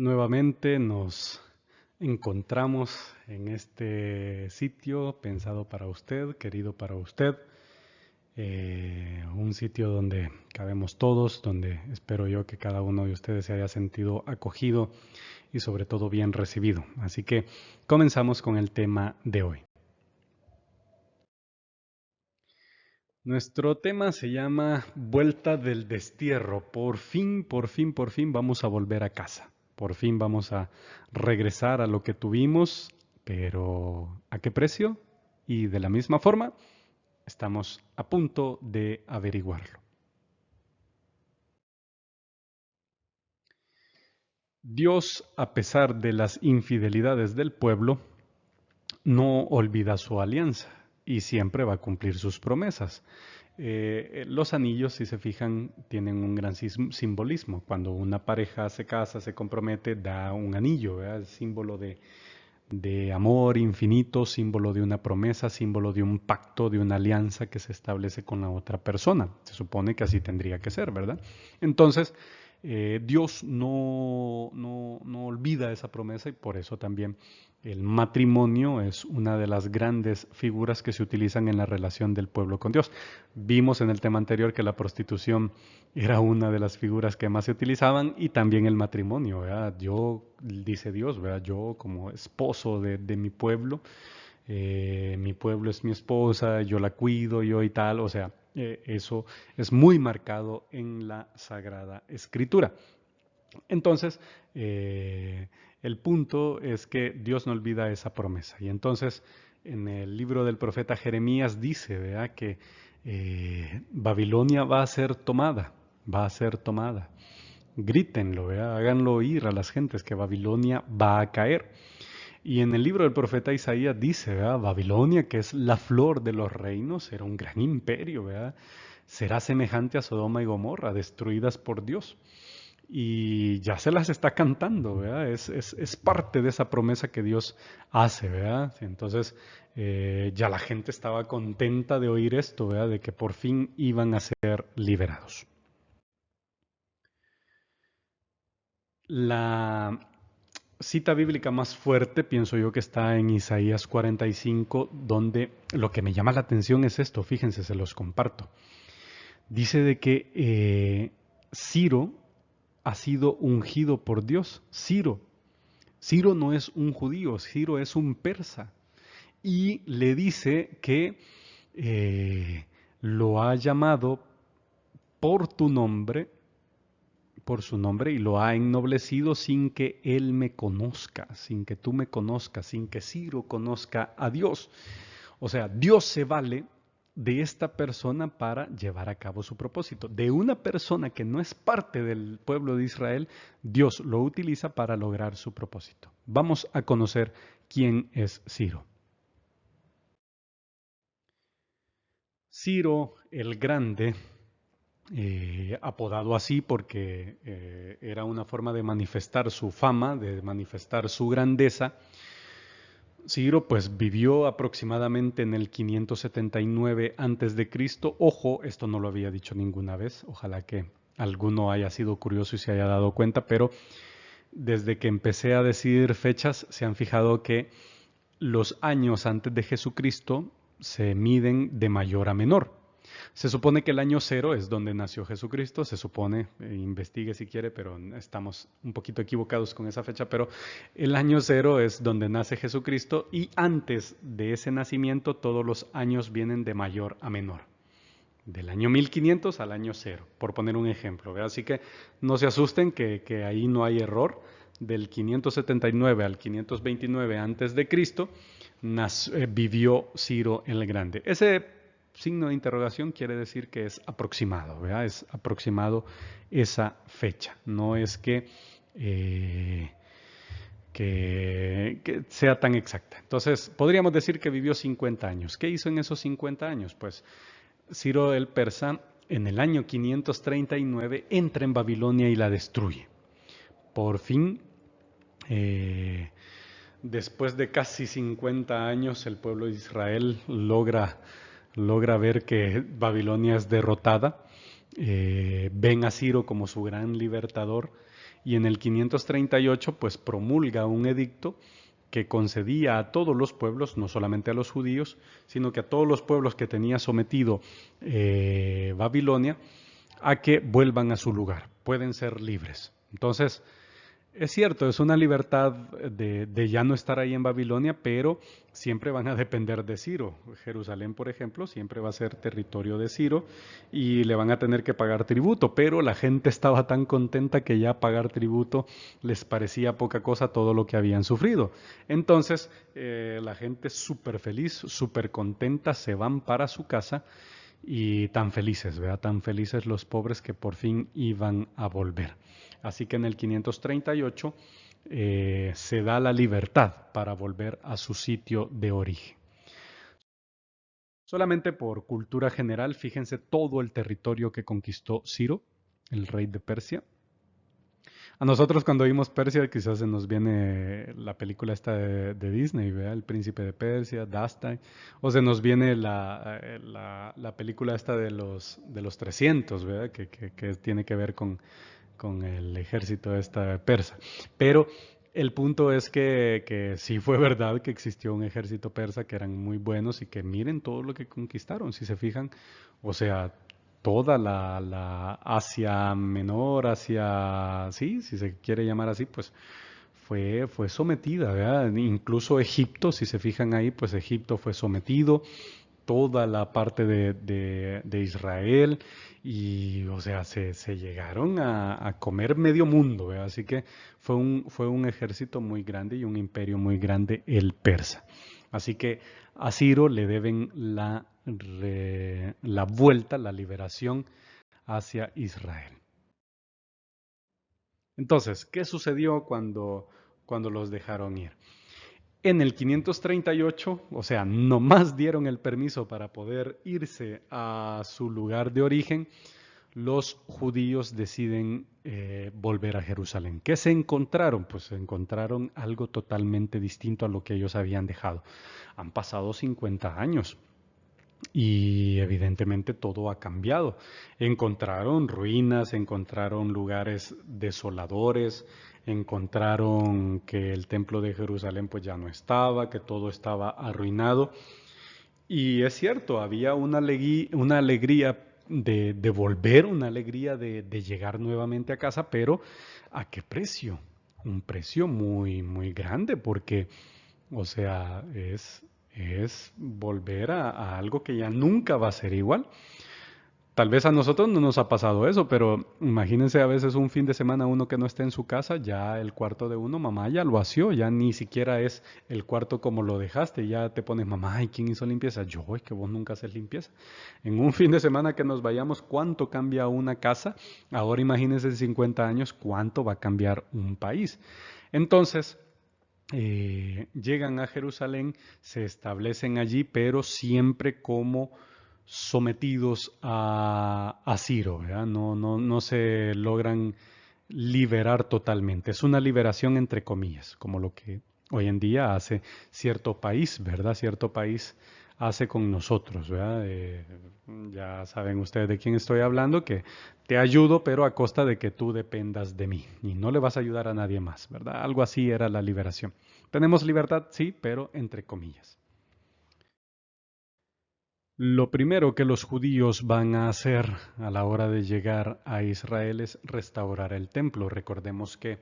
Nuevamente nos encontramos en este sitio pensado para usted, querido para usted, un sitio donde cabemos todos, donde espero yo que cada uno de ustedes se haya sentido acogido y sobre todo bien recibido. Así que comenzamos con el tema de hoy. Nuestro tema se llama Vuelta del Destierro. Por fin vamos a volver a casa. Por fin vamos a regresar a lo que tuvimos, pero ¿a qué precio? Y de la misma forma, estamos a punto de averiguarlo. Dios, a pesar de las infidelidades del pueblo, no olvida su alianza y siempre va a cumplir sus promesas. Los anillos, si se fijan, tienen un gran simbolismo. Cuando una pareja se casa, se compromete, da un anillo, ¿verdad? Símbolo de amor infinito, símbolo de una promesa, símbolo de un pacto, de una alianza que se establece con la otra persona. Se supone que así tendría que ser, ¿verdad? Entonces, Dios no olvida esa promesa y por eso también el matrimonio es una de las grandes figuras que se utilizan en la relación del pueblo con Dios. Vimos en el tema anterior que la prostitución era una de las figuras que más se utilizaban y también el matrimonio, ¿verdad? Yo, dice Dios, ¿verdad? Yo como esposo de mi pueblo es mi esposa, yo la cuido, yo y tal, o sea, eso es muy marcado en la Sagrada Escritura. Entonces, el punto es que Dios no olvida esa promesa. Y entonces, en el libro del profeta Jeremías dice, ¿verdad? Que Babilonia va a ser tomada, va a ser tomada. Grítenlo, ¿verdad? Háganlo oír a las gentes que Babilonia va a caer. Y en el libro del profeta Isaías dice, ¿verdad? Babilonia, que es la flor de los reinos, era un gran imperio, ¿verdad? Será semejante a Sodoma y Gomorra, destruidas por Dios. Y ya se las está cantando, ¿verdad? Es parte de esa promesa que Dios hace, ¿verdad? Entonces, ya la gente estaba contenta de oír esto, ¿verdad? De que por fin iban a ser liberados. La cita bíblica más fuerte, pienso yo, que está en Isaías 45, donde lo que me llama la atención es esto, fíjense, se los comparto. Dice de que Ciro ha sido ungido por Dios. Ciro no es un judío, Ciro es un persa. Y le dice que lo ha llamado por tu nombre, por su nombre, y lo ha ennoblecido sin que él me conozca, sin que tú me conozcas, sin que Ciro conozca a Dios. O sea, Dios se vale de esta persona para llevar a cabo su propósito. De una persona que no es parte del pueblo de Israel, Dios lo utiliza para lograr su propósito. Vamos a conocer quién es Ciro. Ciro el Grande, apodado así porque era una forma de manifestar su fama, de manifestar su grandeza. Ciro pues vivió aproximadamente en el 579 antes de Cristo. Ojo, esto no lo había dicho ninguna vez. Ojalá que alguno haya sido curioso y se haya dado cuenta, pero desde que empecé a decir fechas se han fijado que los años antes de Jesucristo se miden de mayor a menor. Se supone que el año cero es donde nació Jesucristo, se supone, investigue si quiere, pero estamos un poquito equivocados con esa fecha, pero el año cero es donde nace Jesucristo y antes de ese nacimiento todos los años vienen de mayor a menor. Del año 1500 al año cero, por poner un ejemplo, ¿verdad? Así que no se asusten que ahí no hay error. Del 579 al 529 antes de Cristo vivió Ciro el Grande. Ese signo de interrogación quiere decir que es aproximado, ¿verdad? Es aproximado esa fecha. No es que sea tan exacta. Entonces, podríamos decir que vivió 50 años. ¿Qué hizo en esos 50 años? Pues Ciro el Persa en el año 539 entra en Babilonia y la destruye. Por fin, después de casi 50 años, el pueblo de Israel logra ver que Babilonia es derrotada ven a Ciro como su gran libertador y en el 538 pues promulga un edicto que concedía a todos los pueblos, no solamente a los judíos, sino que a todos los pueblos que tenía sometido Babilonia, a que vuelvan a su lugar, pueden ser libres. Entonces, es cierto, es una libertad de ya no estar ahí en Babilonia, pero siempre van a depender de Ciro. Jerusalén, por ejemplo, siempre va a ser territorio de Ciro y le van a tener que pagar tributo, pero la gente estaba tan contenta que ya pagar tributo les parecía poca cosa todo lo que habían sufrido. Entonces, la gente súper feliz, súper contenta, se van para su casa y tan felices, ¿verdad? Tan felices los pobres que por fin iban a volver. Así que en el 538 se da la libertad para volver a su sitio de origen. Solamente por cultura general, fíjense todo el territorio que conquistó Ciro, el rey de Persia. A nosotros cuando vimos Persia quizás se nos viene la película esta de Disney, ¿verdad? El príncipe de Persia, Dastai, o se nos viene la película esta de los 300, ¿verdad? Que tiene que ver con el ejército esta persa. Pero el punto es que sí fue verdad que existió un ejército persa que eran muy buenos y que miren todo lo que conquistaron, si se fijan, o sea, toda la Asia Menor, Asia, sí, si se quiere llamar así, pues fue sometida, ¿verdad? Incluso Egipto, si se fijan ahí, pues Egipto fue sometido, toda la parte de Israel y, o sea, se llegaron a comer medio mundo, ¿verdad? Así que fue un ejército muy grande y un imperio muy grande el persa. Así que a Ciro le deben la vuelta, la liberación hacia Israel. Entonces, ¿qué sucedió cuando los dejaron ir? En el 538, o sea, nomás dieron el permiso para poder irse a su lugar de origen, los judíos deciden volver a Jerusalén. ¿Qué se encontraron? Pues se encontraron algo totalmente distinto a lo que ellos habían dejado. Han pasado 50 años. Y evidentemente todo ha cambiado. Encontraron ruinas, encontraron lugares desoladores, encontraron que el templo de Jerusalén pues ya no estaba, que todo estaba arruinado. Y es cierto, había una alegría de volver, una alegría de llegar nuevamente a casa, pero ¿a qué precio? Un precio muy, muy grande porque, o sea, es volver a algo que ya nunca va a ser igual. Tal vez a nosotros no nos ha pasado eso, pero imagínense a veces un fin de semana uno que no esté en su casa, ya el cuarto de uno, mamá ya lo asió, ya ni siquiera es el cuarto como lo dejaste, ya te pones, mamá, ¿y quién hizo limpieza? Yo, es que vos nunca haces limpieza. En un fin de semana que nos vayamos, ¿cuánto cambia una casa? Ahora imagínense en 50 años, ¿cuánto va a cambiar un país? Entonces, llegan a Jerusalén, se establecen allí, pero siempre como sometidos a Ciro, ¿verdad? No se logran liberar totalmente. Es una liberación entre comillas, como lo que hoy en día hace cierto país, ¿verdad? Cierto país hace con nosotros, ¿verdad? Ya saben ustedes de quién estoy hablando, que te ayudo, pero a costa de que tú dependas de mí y no le vas a ayudar a nadie más, ¿verdad? Algo así era la liberación. Tenemos libertad, sí, pero entre comillas. Lo primero que los judíos van a hacer a la hora de llegar a Israel es restaurar el templo. Recordemos que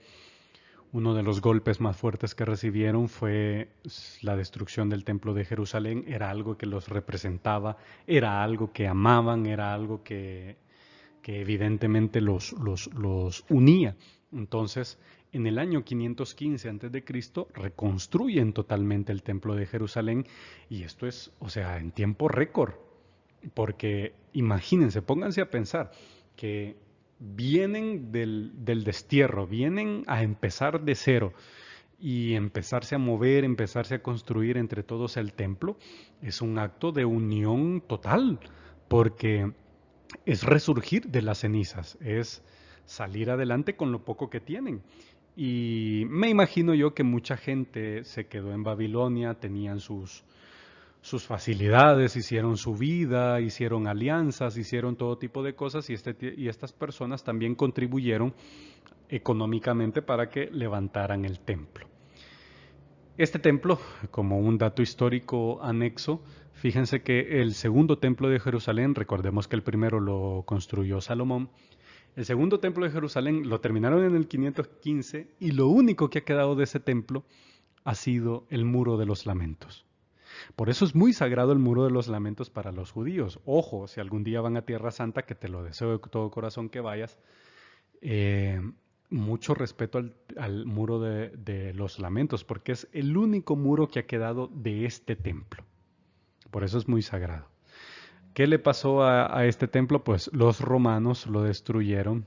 uno de los golpes más fuertes que recibieron fue la destrucción del templo de Jerusalén. Era algo que los representaba, era algo que amaban, era algo que evidentemente los unía. Entonces, en el año 515 a.C., reconstruyen totalmente el templo de Jerusalén y esto es, o sea, en tiempo récord, porque imagínense, pónganse a pensar que vienen del destierro, vienen a empezar de cero y empezarse a mover, empezarse a construir entre todos el templo, es un acto de unión total, porque es resurgir de las cenizas, es salir adelante con lo poco que tienen. Y me imagino yo que mucha gente se quedó en Babilonia, tenían sus facilidades, hicieron su vida, hicieron alianzas, hicieron todo tipo de cosas y estas personas también contribuyeron económicamente para que levantaran el templo. Este templo, como un dato histórico anexo, fíjense que el segundo templo de Jerusalén, recordemos que el primero lo construyó Salomón, el segundo templo de Jerusalén lo terminaron en el 515 y lo único que ha quedado de ese templo ha sido el Muro de los Lamentos. Por eso es muy sagrado el Muro de los Lamentos para los judíos. Ojo, si algún día van a Tierra Santa, que te lo deseo de todo corazón que vayas, eh, mucho respeto al Muro de los Lamentos, porque es el único muro que ha quedado de este templo. Por eso es muy sagrado. ¿Qué le pasó a este templo? Pues los romanos lo destruyeron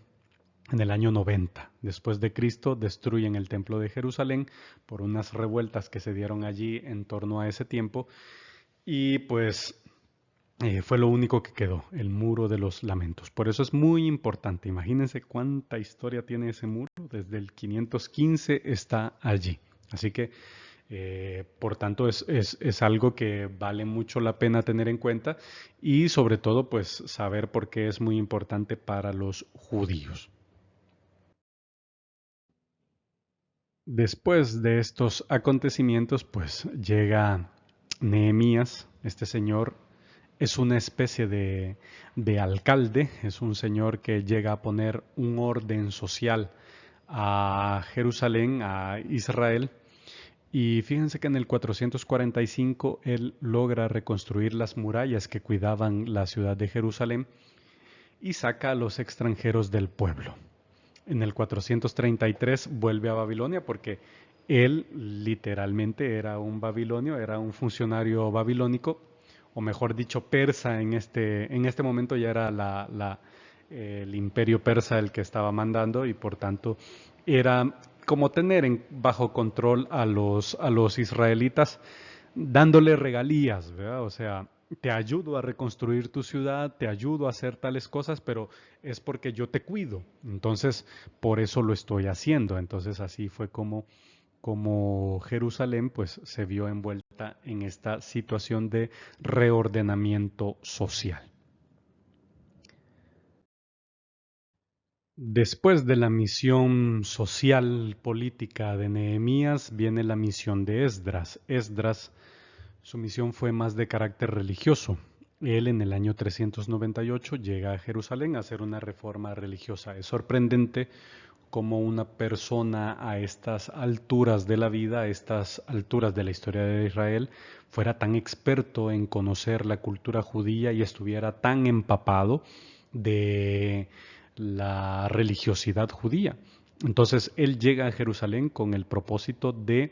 en el año 90 después de Cristo, destruyen el templo de Jerusalén por unas revueltas que se dieron allí en torno a ese tiempo y pues fue lo único que quedó, el Muro de los Lamentos. Por eso es muy importante. Imagínense cuánta historia tiene ese muro. Desde el 515 está allí. Así que, por tanto, es algo que vale mucho la pena tener en cuenta y sobre todo, pues, saber por qué es muy importante para los judíos. Después de estos acontecimientos, pues llega Nehemías, este señor es una especie de alcalde, es un señor que llega a poner un orden social a Jerusalén, a Israel, y fíjense que en el 445 él logra reconstruir las murallas que cuidaban la ciudad de Jerusalén y saca a los extranjeros del pueblo. En el 433 vuelve a Babilonia porque él literalmente era un babilonio, era un funcionario babilónico, o mejor dicho, persa en este momento ya era el imperio persa el que estaba mandando y por tanto era como tener bajo control a los israelitas dándole regalías, ¿verdad? O sea, te ayudo a reconstruir tu ciudad, te ayudo a hacer tales cosas, pero es porque yo te cuido. Entonces, por eso lo estoy haciendo. Entonces, así fue como Jerusalén pues se vio envuelta en esta situación de reordenamiento social. Después de la misión social política de Nehemías viene la misión de Esdras. Esdras, su misión fue más de carácter religioso. Él en el año 398 llega a Jerusalén a hacer una reforma religiosa. Es sorprendente cómo una persona a estas alturas de la vida, a estas alturas de la historia de Israel, fuera tan experto en conocer la cultura judía y estuviera tan empapado de la religiosidad judía. Entonces él llega a Jerusalén con el propósito de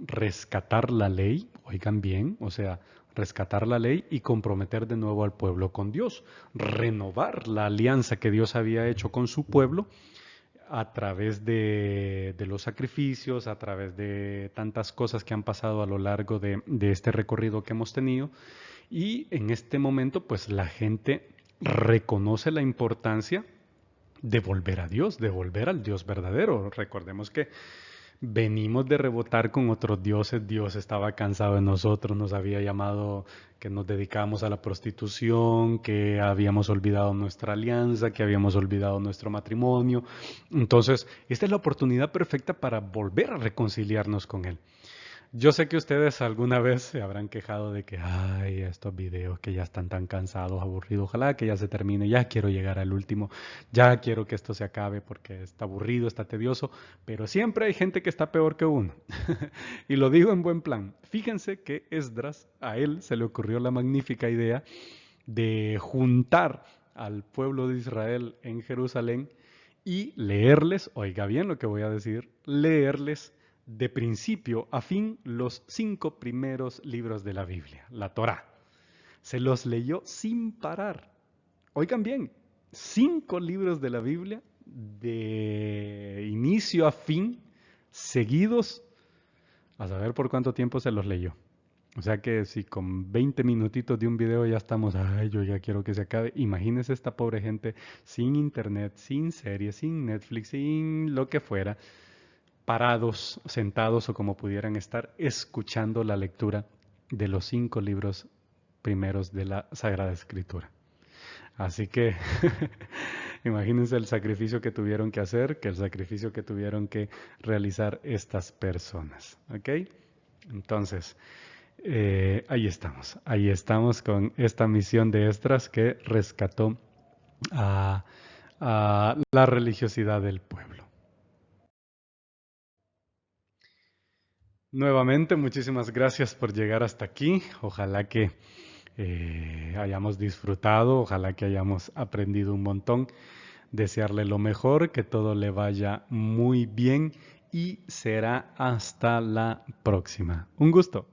rescatar la ley, oigan bien, o sea, rescatar la ley y comprometer de nuevo al pueblo con Dios, renovar la alianza que Dios había hecho con su pueblo a través de los sacrificios, a través de tantas cosas que han pasado a lo largo de este recorrido que hemos tenido. Y en este momento, pues la gente reconoce la importancia de volver a Dios, de volver al Dios verdadero. Recordemos que venimos de rebotar con otros dioses, Dios estaba cansado de nosotros, nos había llamado que nos dedicábamos a la prostitución, que habíamos olvidado nuestra alianza, que habíamos olvidado nuestro matrimonio. Entonces, esta es la oportunidad perfecta para volver a reconciliarnos con Él. Yo sé que ustedes alguna vez se habrán quejado de que, ay, estos videos que ya están tan cansados, aburridos, ojalá que ya se termine, ya quiero llegar al último, ya quiero que esto se acabe porque está aburrido, está tedioso, pero siempre hay gente que está peor que uno. Y lo digo en buen plan. Fíjense que Esdras, a él se le ocurrió la magnífica idea de juntar al pueblo de Israel en Jerusalén y leerles, oiga bien lo que voy a decir, leerles de principio a fin los 5 primeros libros de la Biblia, la Torá. Se los leyó sin parar. Oigan bien, 5 libros de la Biblia de inicio a fin, seguidos, a saber por cuánto tiempo se los leyó. O sea que si con 20 minutitos de un video ya estamos, ay, yo ya quiero que se acabe. Imagínense esta pobre gente sin internet, sin series, sin Netflix, sin lo que fuera, parados, sentados o como pudieran estar, escuchando la lectura de los 5 libros primeros de la Sagrada Escritura. Así que imagínense el sacrificio que tuvieron que hacer, que el sacrificio que tuvieron que realizar estas personas. ¿Ok? Entonces, ahí estamos con esta misión de Esdras que rescató a la religiosidad del pueblo. Nuevamente, muchísimas gracias por llegar hasta aquí. Ojalá que hayamos disfrutado, ojalá que hayamos aprendido un montón. Desearle lo mejor, que todo le vaya muy bien y será hasta la próxima. Un gusto.